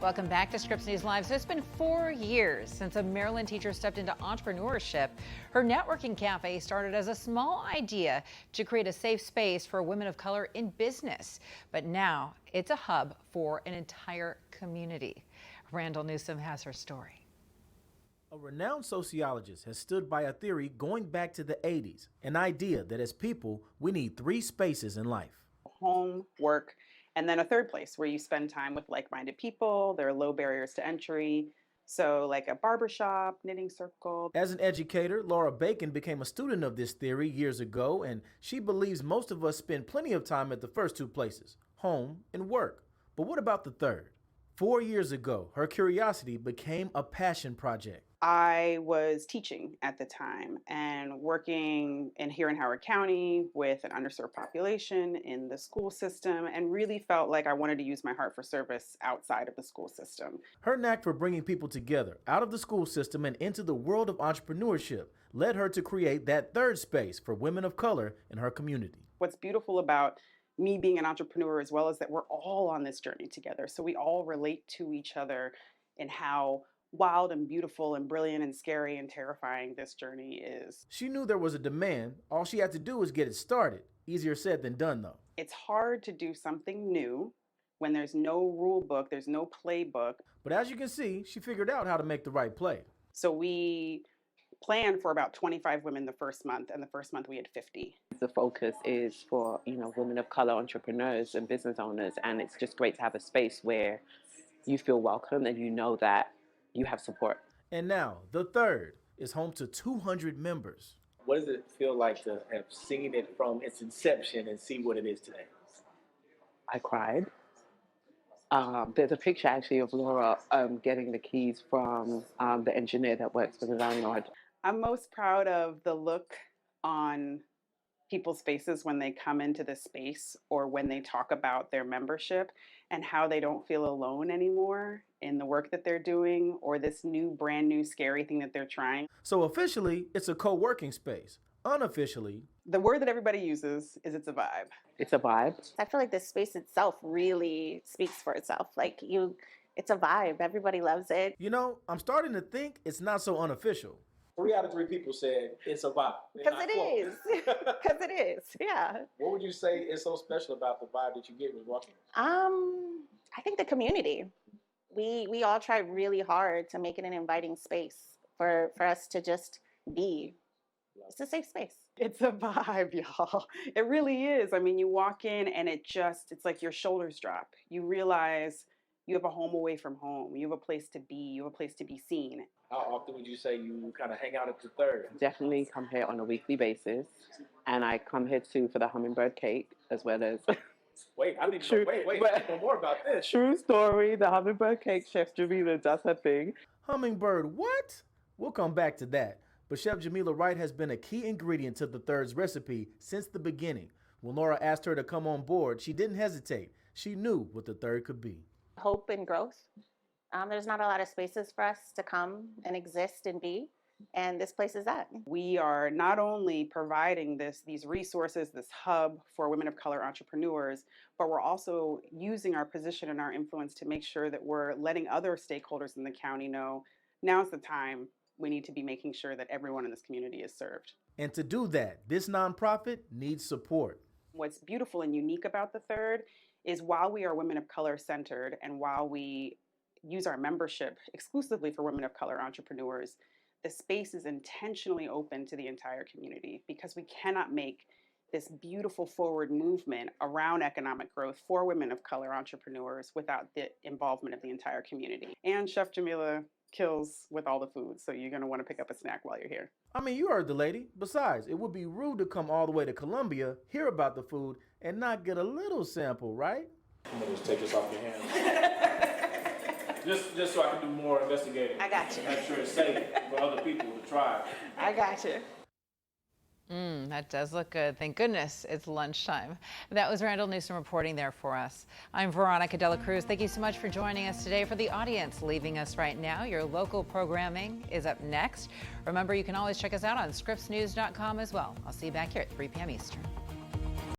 Welcome back to Scripps News Live. So it's been 4 years since a Maryland teacher stepped into entrepreneurship. Her networking cafe started as a small idea to create a safe space for women of color in business. But now it's a hub for an entire community. Randall Newsom has her story. A renowned sociologist has stood by a theory going back to the 80s, an idea that as people, we need 3 spaces in life. Home, work, and then a third place where you spend time with like-minded people. There are low barriers to entry. So like a barbershop, knitting circle. As an educator, Laura Bacon became a student of this theory years ago, and she believes most of us spend plenty of time at the first 2 places, home and work. But what about the third? 4 years ago, her curiosity became a passion project. I was teaching at the time and working here in Howard County with an underserved population in the school system, and really felt like I wanted to use my heart for service outside of the school system. Her knack for bringing people together out of the school system and into the world of entrepreneurship led her to create that third space for women of color in her community. What's beautiful about me being an entrepreneur as well is that we're all on this journey together. So we all relate to each other in how wild and beautiful and brilliant and scary and terrifying this journey is. She knew there was a demand. All she had to do was get it started. Easier said than done, though. It's hard to do something new when there's no rule book, there's no playbook. But as you can see, she figured out how to make the right play. So we planned for about 25 women the first month, and the first month we had 50. The focus is for, women of color entrepreneurs and business owners, and it's just great to have a space where you feel welcome and you know that you have support. And now, the third is home to 200 members. What does it feel like to have seen it from its inception and see what it is today? I cried. There's a picture actually of Laura getting the keys from the engineer that works for the landlord. I'm most proud of the look on people's faces when they come into the space or when they talk about their membership, and how they don't feel alone anymore in the work that they're doing or this brand new scary thing that they're trying. So officially, it's a co-working space. Unofficially, the word that everybody uses is it's a vibe. It's a vibe. I feel like the space itself really speaks for itself. It's a vibe. Everybody loves it. I'm starting to think it's not so unofficial. 3 out of 3 people said it's a vibe. Because it is. Because it is, yeah. What would you say is so special about the vibe that you get when walking? I think the community. We all try really hard to make it an inviting space for us to just be. It's a safe space. It's a vibe, y'all. It really is. I mean, you walk in and it's like your shoulders drop. You realize you have a home away from home. You have a place to be. You have a place to be seen. How often would you say you kind of hang out at the third? Definitely come here on a weekly basis. And I come here too for the hummingbird cake as well as... Wait, I need to know more about this. True story. The hummingbird cake, Chef Jamila does her thing. Hummingbird what? We'll come back to that. But Chef Jamila Wright has been a key ingredient to the third's recipe since the beginning. When Laura asked her to come on board, she didn't hesitate. She knew what the third could be. Hope and growth. There's not a lot of spaces for us to come and exist and be, and this place is that. We are not only providing these resources, this hub for women of color entrepreneurs, but we're also using our position and our influence to make sure that we're letting other stakeholders in the county know now's the time. We need to be making sure that everyone in this community is served. And to do that, this nonprofit needs support. What's beautiful and unique about the third is while we are women of color centered and while we use our membership exclusively for women of color entrepreneurs, the space is intentionally open to the entire community because we cannot make this beautiful forward movement around economic growth for women of color entrepreneurs without the involvement of the entire community. And Chef Jamila kills with all the food, so you're going to want to pick up a snack while you're here. I mean, you heard the lady. Besides, it would be rude to come all the way to Columbia, hear about the food, and not get a little sample, right? I'm going to just take this off your hands. just so I can do more investigating. I got you. Make sure it's safe for other people to try. I got you. That does look good. Thank goodness it's lunchtime. That was Randall Newsom reporting there for us. I'm Veronica Dela Cruz. Thank you so much for joining us today. For the audience leaving us right now, your local programming is up next. Remember, you can always check us out on scripsnews.com as well. I'll see you back here at 3 p.m. Eastern.